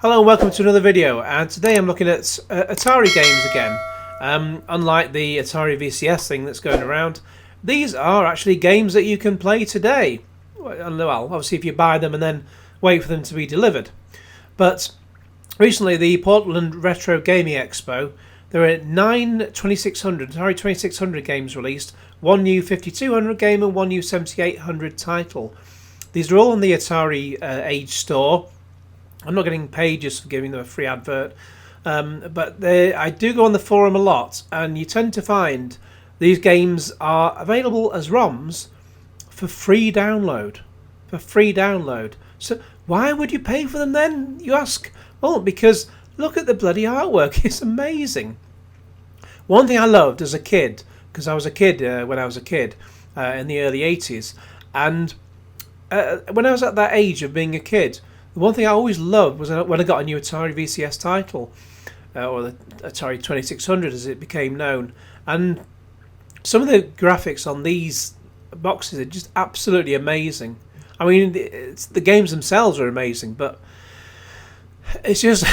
Hello and welcome to another video, and today I'm looking at Atari games again. Unlike the Atari VCS thing that's going around, these are actually games that you can play today. Well, obviously if you buy them and then wait for them to be delivered. But recently the Portland Retro Gaming Expo, there are 9 Atari 2600 games released, one new 5200 game and one new 7800 title. These are all on the AtariAge store. I'm not getting paid just for giving them a free advert, but I do go on the forum a lot, and you tend to find these games are available as ROMs for free download. So why would you pay for them then, you ask? Well, because look at the bloody artwork. It's amazing. One thing I loved as a kid, because I was a kid when I was a kid in the early 80s, and when I was at that age of being a kid, the one thing I always loved was when I got a new Atari VCS title, or the Atari 2600 as it became known, and some of the graphics on these boxes are just absolutely amazing. I mean, the games themselves are amazing, but it's just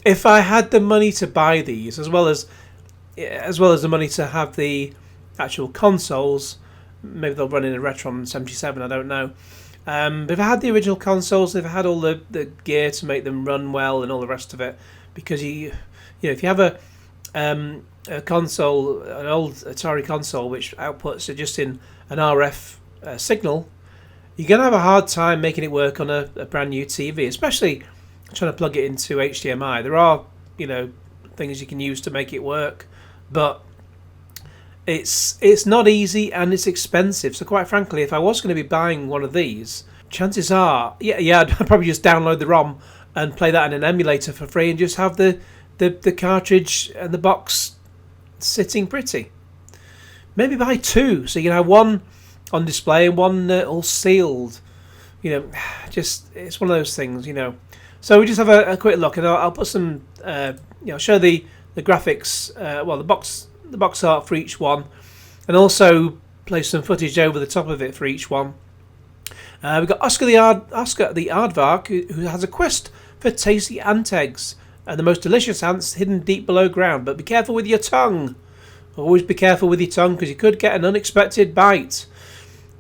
if I had the money to buy these, as well as the money to have the actual consoles, maybe they'll run in a Retron 77, I don't know. But if I had the original consoles, if I had all the gear to make them run well and all the rest of it, because if you have a console, an old Atari console which outputs are just in an RF signal, you're going to have a hard time making it work on a brand new TV, especially trying to plug it into HDMI. There are things you can use to make it work, but it's not easy and it's expensive. So quite frankly, if I was going to be buying one of these, chances are, I'd probably just download the ROM and play that in an emulator for free and just have the cartridge and the box sitting pretty. Maybe buy two, so you can have one on display and one all sealed. Just it's one of those things, So we just have a quick look, and I'll put some, show the graphics, the box art for each one, and also place some footage over the top of it for each one. We've got Oscar the Aardvark, who has a quest for tasty ant eggs and the most delicious ants hidden deep below ground. But be careful with your tongue. Always be careful with your tongue, because you could get an unexpected bite.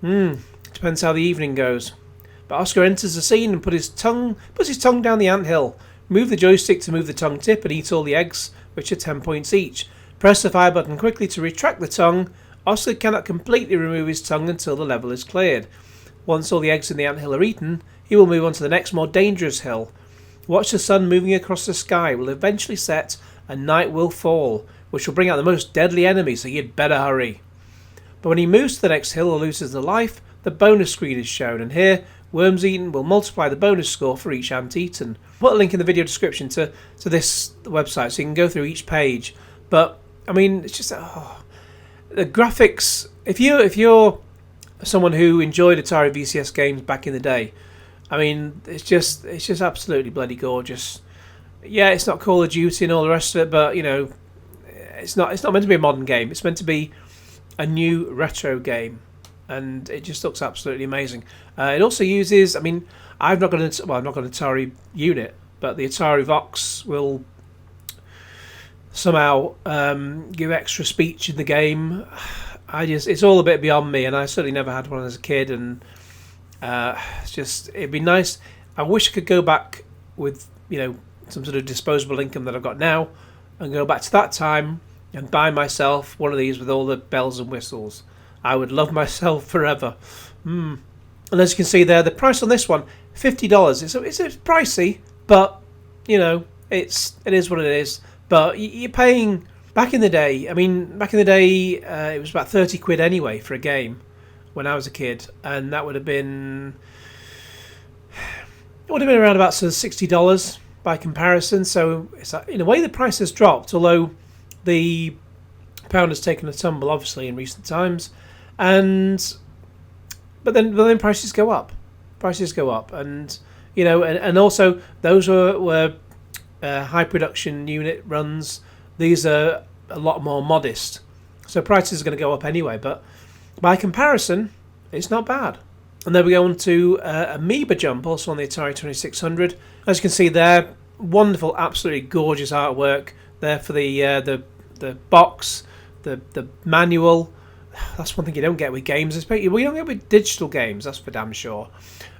Depends how the evening goes. But Oscar enters the scene and puts his tongue down the anthill. Move the joystick to move the tongue tip and eat all the eggs, which are 10 points each. Press the fire button quickly to retract the tongue. Oscar cannot completely remove his tongue until the level is cleared. Once all the eggs in the anthill are eaten, he will move on to the next more dangerous hill. Watch the sun moving across the sky. It will eventually set and night will fall, which will bring out the most deadly enemy, so you'd better hurry. But when he moves to the next hill or loses the life, the bonus screen is shown, and here, worms eaten will multiply the bonus score for each ant eaten. I'll put a link in the video description to this website so you can go through each page. But I mean, it's just the graphics. If you're someone who enjoyed Atari VCS games back in the day, I mean, it's just absolutely bloody gorgeous. Yeah, it's not Call of Duty and all the rest of it, but it's not meant to be a modern game. It's meant to be a new retro game, and it just looks absolutely amazing. It also uses. I mean, I've not got an Atari unit, but the Atari Vox will somehow give extra speech in the game. It's all a bit beyond me, and I certainly never had one as a kid, and it'd be nice. I wish I could go back with some sort of disposable income that I've got now and go back to that time and buy myself one of these with all the bells and whistles. I would love myself forever. And as you can see there, the price on this one, $50. It's pricey, but it is what it is. But you're paying, back in the day, it was about 30 quid anyway for a game when I was a kid, and that would have been around about sort of $60 by comparison. So it's in a way the price has dropped, although the pound has taken a tumble obviously in recent times, but then prices go up, and and also those were high production unit runs. These are a lot more modest, so prices are going to go up anyway, but by comparison it's not bad. And then we go on to Ameba Jump, also on the Atari 2600. As you can see there, wonderful, absolutely gorgeous artwork there for the box, the manual. That's one thing you don't get with games. We don't get with digital games, that's for damn sure.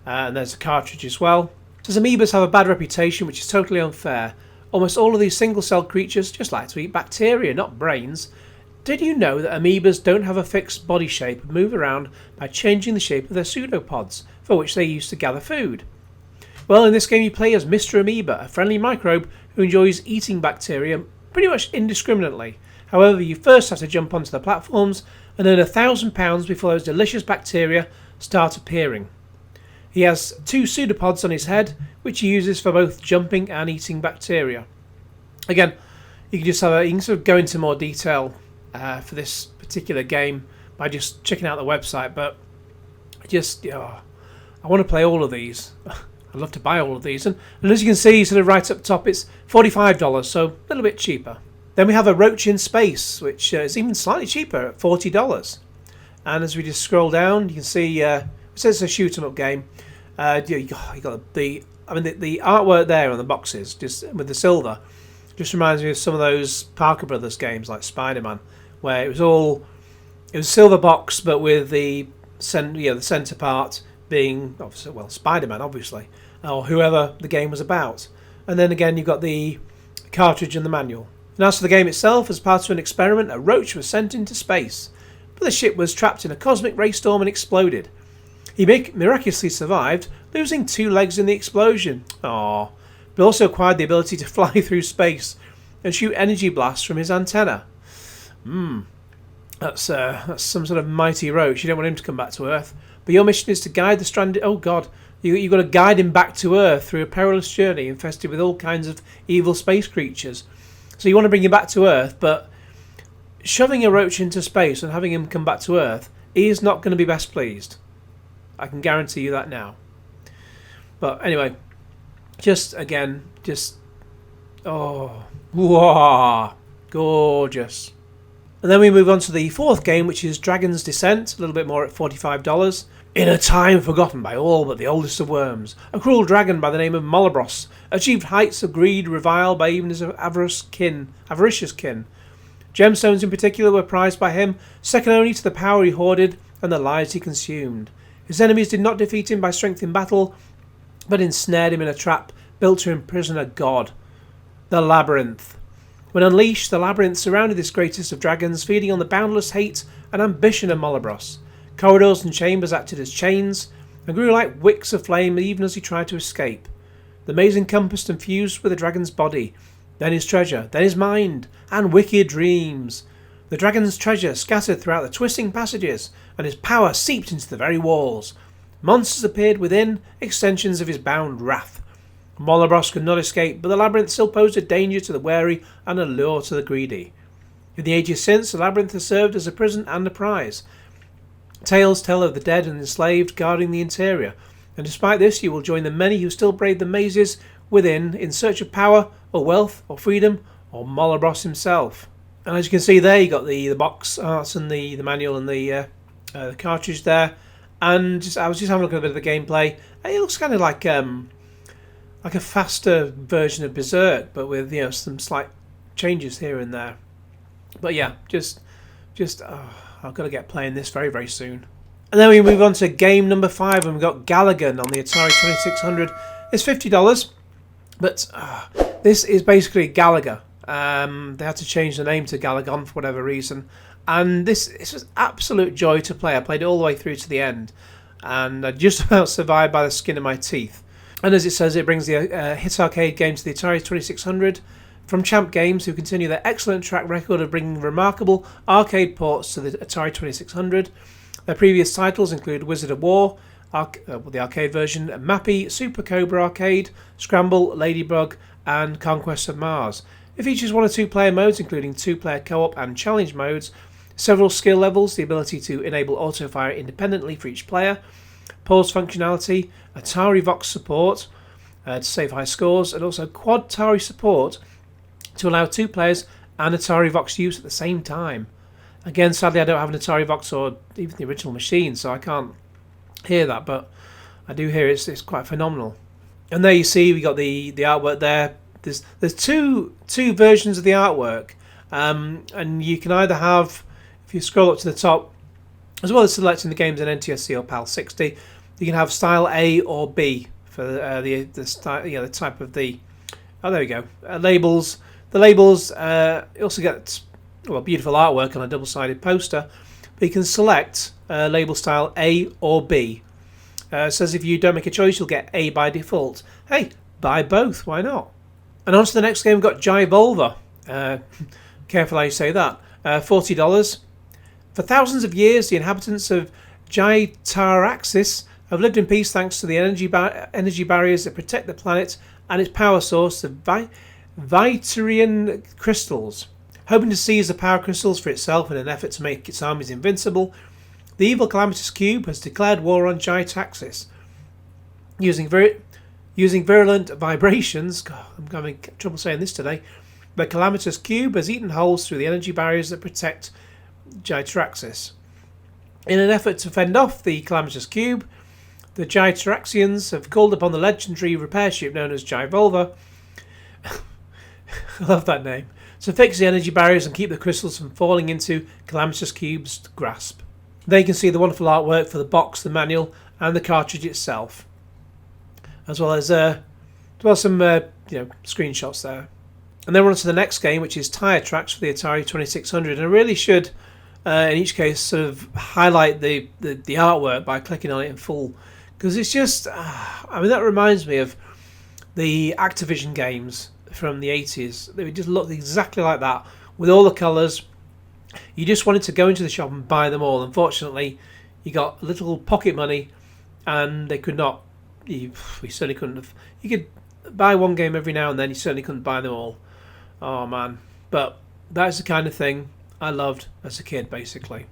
And there's a cartridge as well. It says amoebas have a bad reputation, which is totally unfair. Almost all of these single-celled creatures just like to eat bacteria, not brains. Did you know that amoebas don't have a fixed body shape and move around by changing the shape of their pseudopods, for which they use to gather food? Well, in this game you play as Mr. Amoeba, a friendly microbe who enjoys eating bacteria pretty much indiscriminately. However, you first have to jump onto the platforms and earn £1,000 before those delicious bacteria start appearing. He has 2 pseudopods on his head, which he uses for both jumping and eating bacteria. Again, you can just you can sort of go into more detail for this particular game by just checking out the website. But I want to play all of these. I'd love to buy all of these, and as you can see, sort of right up top, it's $45, so a little bit cheaper. Then we have a Roach in Space, which is even slightly cheaper at $40. And as we just scroll down, you can see it says it's a shoot 'em up game. You got the artwork there on the boxes, just with the silver, just reminds me of some of those Parker Brothers games like Spider-Man, where it was a silver box, but with the centre part being obviously, well, Spider-Man, obviously, or whoever the game was about. And then again, you've got the cartridge and the manual. And as for the game itself, as part of an experiment, a roach was sent into space, but the ship was trapped in a cosmic rainstorm and exploded. He miraculously survived, losing 2 legs in the explosion. Aww. But also acquired the ability to fly through space and shoot energy blasts from his antenna. That's some sort of mighty roach. You don't want him to come back to Earth. But your mission is to guide the stranded... Oh, God. You've got to guide him back to Earth through a perilous journey infested with all kinds of evil space creatures. So you want to bring him back to Earth, but shoving a roach into space and having him come back to Earth, he is not going to be best pleased. I can guarantee you that now. But anyway, oh, wow, gorgeous. And then we move on to the 4th game, which is Dragon's Descent, a little bit more at $45. In a time forgotten by all but the oldest of worms, a cruel dragon by the name of Molobros achieved heights of greed reviled by even his avaricious kin. Gemstones in particular were prized by him, second only to the power he hoarded and the lives he consumed. His enemies did not defeat him by strength in battle, but ensnared him in a trap built to imprison a god. The Labyrinth. When unleashed, the Labyrinth surrounded this greatest of dragons, feeding on the boundless hate and ambition of Molobros. Corridors and chambers acted as chains, and grew like wicks of flame even as he tried to escape. The maze encompassed and fused with the dragon's body, then his treasure, then his mind, and wicked dreams. The dragon's treasure scattered throughout the twisting passages, and his power seeped into the very walls. Monsters appeared within, extensions of his bound wrath. Molobros could not escape, but the labyrinth still posed a danger to the wary and a lure to the greedy. In the ages since, the labyrinth has served as a prison and a prize. Tales tell of the dead and enslaved guarding the interior, and despite this you will join the many who still brave the mazes within in search of power, or wealth, or freedom, or Molobros himself. And as you can see there, you got the box arts and the manual and the cartridge there. And I was just having a look at a bit of the gameplay. It looks kind of like a faster version of Berserk, but with some slight changes here and there. But yeah, I've got to get playing this very, very soon. And then we move on to game number 5, and we've got Galligan on the Atari 2600. It's $50, but this is basically Galaga. They had to change the name to Galagon for whatever reason. And this was absolute joy to play. I played it all the way through to the end, and I just about survived by the skin of my teeth. And as it says, it brings the hit arcade game to the Atari 2600 from Champ Games, who continue their excellent track record of bringing remarkable arcade ports to the Atari 2600. Their previous titles include Wizard of Wor, the arcade version, Mappy, Super Cobra Arcade, Scramble, Ladybug, and Conquest of Mars. It features 1 or 2 player modes, including 2-player co-op and challenge modes, several skill levels, the ability to enable auto-fire independently for each player, pause functionality, Atari Vox support to save high scores, and also Quad Atari support to allow 2 players and Atari Vox use at the same time. Again, sadly, I don't have an Atari Vox or even the original machine, so I can't hear that, but I do hear it's quite phenomenal. And there you see we got the artwork there there's two versions of the artwork, and you can either have, if you scroll up to the top, as well as selecting the games in NTSC or PAL 60, you can have style A or B for the style, the type of the. Oh, there we go. Labels. The labels. You also get beautiful artwork on a double-sided poster, but you can select label style A or B. It says if you don't make a choice, you'll get A by default. Hey, buy both. Why not? And on to the next game. We've got Gyvolver. Careful how you say that. $40. For thousands of years, the inhabitants of Tyre Trax have lived in peace thanks to the energy barriers that protect the planet and its power source, the Vitarian crystals. Hoping to seize the power crystals for itself in an effort to make its armies invincible, the evil Calamitous Cube has declared war on Tyre Trax. Using virulent vibrations, God, I'm having trouble saying this today, the Calamitous Cube has eaten holes through the energy barriers that protect Tyre Trax. In an effort to fend off the Calamitous Cube, the Tyre Traxians have called upon the legendary repair ship known as Gyvolver. I love that name. To fix the energy barriers and keep the crystals from falling into Calamitous Cube's grasp. There you can see the wonderful artwork for the box, the manual, and the cartridge itself, as well as some screenshots there. And then we're on to the next game, which is Tyre Trax for the Atari 2600. And I really should, in each case, sort of highlight the artwork by clicking on it in full, because it's just, that reminds me of the Activision games from the 80s. They just looked exactly like that, with all the colours. You just wanted to go into the shop and buy them all. Unfortunately, you got little pocket money, and they could not. We certainly couldn't have. You could buy one game every now and then. You certainly couldn't buy them all. Oh man! But that's the kind of thing I loved as a kid, basically.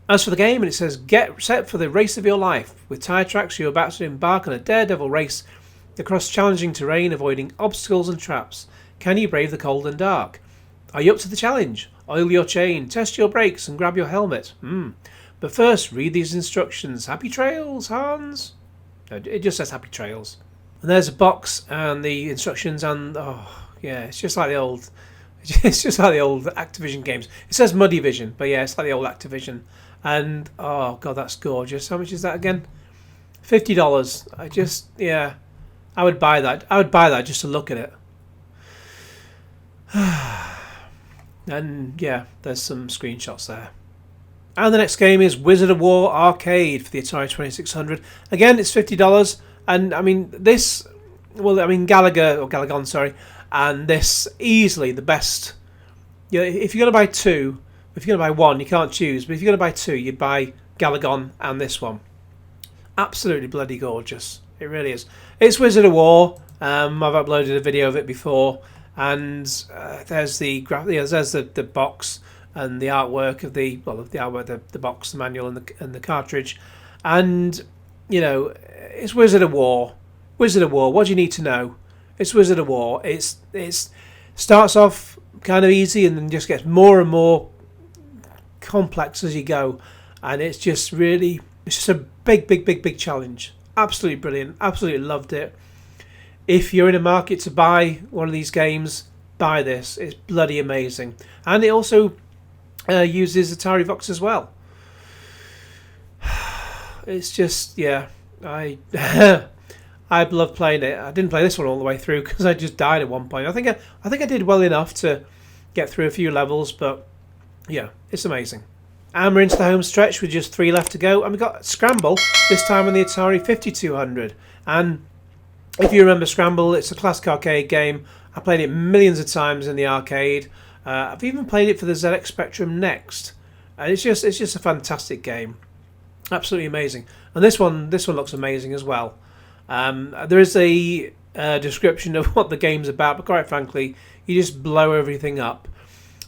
As for the game, it says, get set for the race of your life. With Tyre Trax, you're about to embark on a daredevil race across challenging terrain, avoiding obstacles and traps. Can you brave the cold and dark? Are you up to the challenge? Oil your chain, test your brakes, and grab your helmet. But first, read these instructions. Happy trails, Hans. No, it just says happy trails. And there's a box and the instructions, and it's just like the old. It's just like the old Activision games. It says Muddy Vision, but yeah, it's like the old Activision. And oh god, that's gorgeous. How much is that again? $50. I would buy that. I would buy that just to look at it. And yeah, there's some screenshots there. And the next game is Wizard of Wor Arcade for the Atari 2600. Again, it's $50. And I mean, Galagon, sorry. And this easily the best. If you're going to buy two, if you're going to buy one, you can't choose. But if you're going to buy two, you buy Galagon and this one. Absolutely bloody gorgeous. It really is. It's Wizard of Wor. I've uploaded a video of it before, and there's the box and the artwork of the box, the manual, and the cartridge, and it's Wizard of Wor. Wizard of Wor. What do you need to know? It's Wizard of Wor. It starts off kind of easy and then just gets more and more complex as you go, and it's just a big challenge. Absolutely brilliant. Absolutely loved it. If you're in a market to buy one of these games, buy this. It's bloody amazing. And it also uses Atari Vox as well. It's just, I love playing it. I didn't play this one all the way through because I just died at one point. I think I did well enough to get through a few levels, but yeah, it's amazing. And we're into the home stretch with just 3 left to go. And we've got Scramble, this time on the Atari 5200. And if you remember Scramble, it's a classic arcade game. I played it millions of times in the arcade. I've even played it for the ZX Spectrum Next. And it's just a fantastic game. Absolutely amazing. And this one looks amazing as well. There is a description of what the game's about, but quite frankly, you just blow everything up.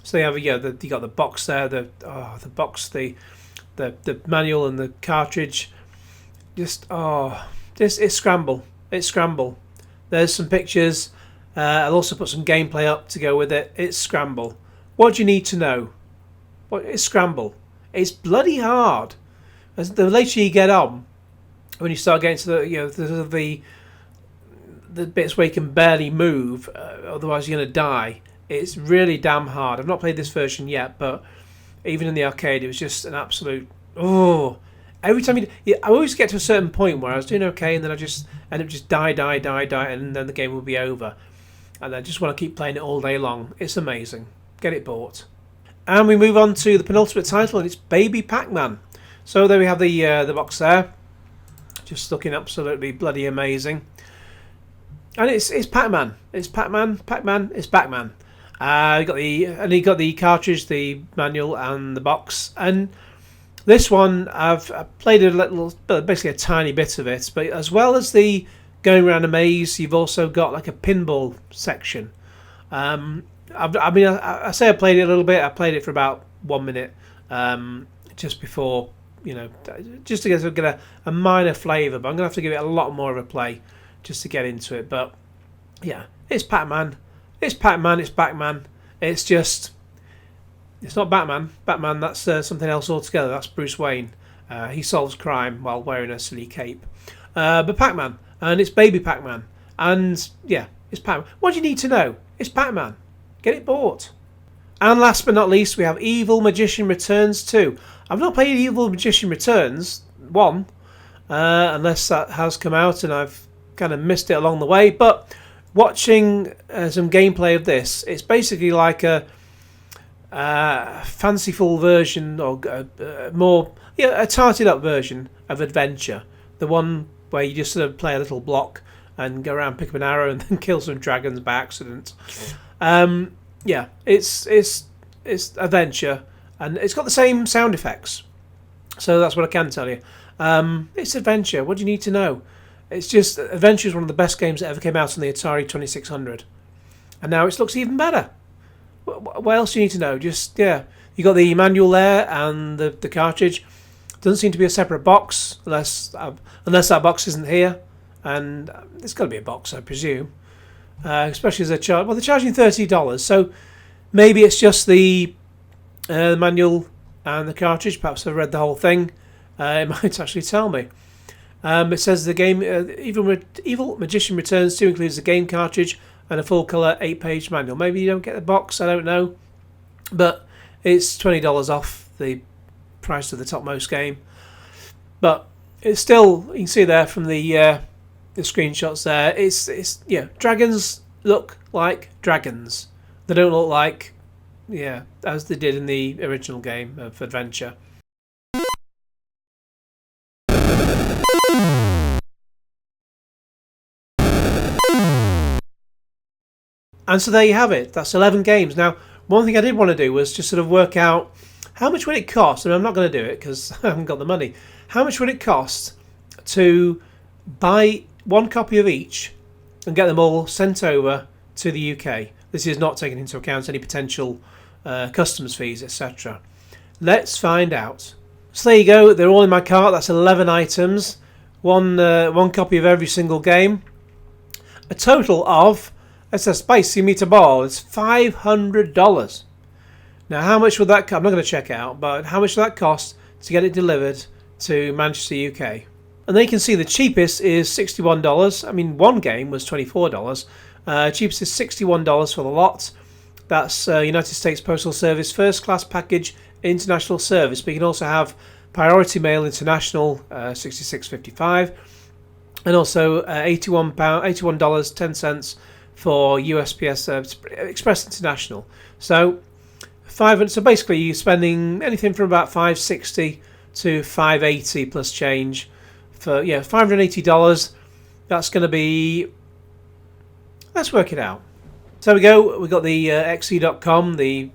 So you have you got the box there, the box, the manual and the cartridge. It's Scramble. It's Scramble. There's some pictures. I'll also put some gameplay up to go with it. It's Scramble. What do you need to know? It's Scramble. It's bloody hard. As the later you get on, when you start getting to the the bits where you can barely move, otherwise you're going to die. It's really damn hard. I've not played this version yet, but even in the arcade, it was just an absolute... Oh! Every time I always get to a certain point where I was doing okay, and then I just end up just die, and then the game will be over. And I just want to keep playing it all day long. It's amazing. Get it bought. And we move on to the penultimate title, and it's Baby Pac-Man. So there we have the box there. Just looking absolutely bloody amazing. And it's Pac-Man. It's Pac-Man. Pac-Man. It's Pac-Man. You got the cartridge, the manual, and the box. And this one, I've played a little, basically a tiny bit of it. But as well as the going around a maze, you've also got like a pinball section. I say I played it a little bit. I played it for about 1 minute, just before, just to get a minor flavour. But I'm gonna have to give it a lot more of a play just to get into it. But yeah, it's Pac-Man. It's Pac-Man. It's Pac-Man. It's just, it's not Batman. Batman, that's something else altogether. That's Bruce Wayne. He solves crime while wearing a silly cape. But Pac-Man, and it's Baby Pac-Man, and yeah, it's Pac-Man. What do you need to know? It's Pac-Man. Get it bought. And last but not least, we have Evil Magician Returns 2. I've not played Evil Magician Returns 1, unless that has come out and I've kind of missed it along the way. But watching some gameplay of this, it's basically like a fanciful version, or a tarted up version of Adventure. The one where you just sort of play a little block and go around, pick up an arrow, and then kill some dragons by accident. Yeah, it's Adventure, and it's got the same sound effects, so that's what I can tell you. It's Adventure. What do you need to know? It's just, Adventure is one of the best games that ever came out on the Atari 2600, and now it looks even better. What else do you need to know? Just, yeah, you got the manual there and the cartridge. Doesn't seem to be a separate box, unless that box isn't here, and there's got to be a box, I presume. Especially as they're charging $30, so maybe it's just the manual and the cartridge. Perhaps I've read the whole thing. It might actually tell me. It says the game Evil Magician Returns 2 includes the game cartridge and a full colour 8-page manual. Maybe you don't get the box, I don't know, but it's $20 off the price of the topmost game. But it's still, you can see there from the screenshots there, it's dragons look like dragons. They don't look like, as they did in the original game of Adventure. And so there you have it. That's 11 games. Now, one thing I did want to do was just sort of work out how much would it cost, and I'm not going to do it because I haven't got the money. How much would it cost to buy one copy of each and get them all sent over to the UK? This is not taking into account any potential customs fees, etc. Let's find out. So there you go. They're all in my cart. That's 11 items. One copy of every single game. A total of, that's a spicy meatball. It's $500. Now, how much would that cost? I'm not going to check out, but how much would that cost to get it delivered to Manchester, UK? And then you can see the cheapest is $61. I mean, one game was $24. Cheapest is $61 for the lot. That's United States Postal Service First Class Package International Service. But you can also have Priority Mail International, $66.55, and also $81.10 for USPS Express International. So so basically, you're spending anything from about $560 to $580 plus change. For $580, that's going to be, let's work it out. So there we go, we've got the XE.com, the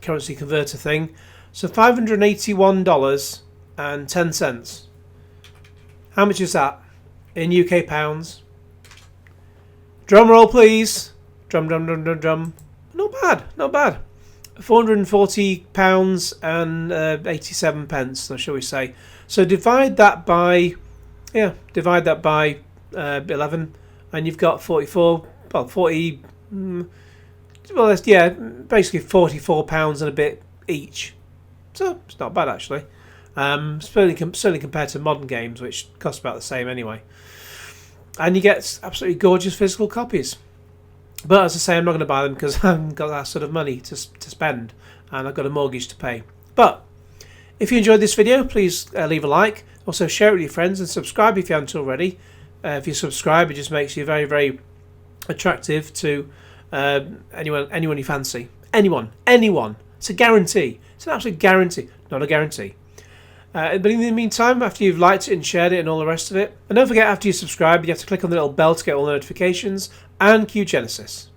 currency converter thing. So $581.10. How much is that in UK pounds? Drum roll, please. Drum, drum, drum, drum, drum. Not bad, not bad. £440 and 87 pence, shall we say. So divide that by 11, and you've got 44, well, 40, well, that's, basically £44 and a bit each. So it's not bad, actually. Certainly compared to modern games, which cost about the same anyway. and you get absolutely gorgeous physical copies. But as I say, I'm not going to buy them because I haven't got that sort of money to spend, and I've got a mortgage to pay. But if you enjoyed this video, please leave a like. Also share it with your friends and subscribe if you haven't already. If you subscribe, it just makes you very, very attractive to anyone you fancy. Anyone. It's a guarantee. It's an absolute guarantee, not a guarantee. But in the meantime, after you've liked it and shared it and all the rest of it, and don't forget, after you subscribe, you have to click on the little bell to get all the notifications, and cue Genesis.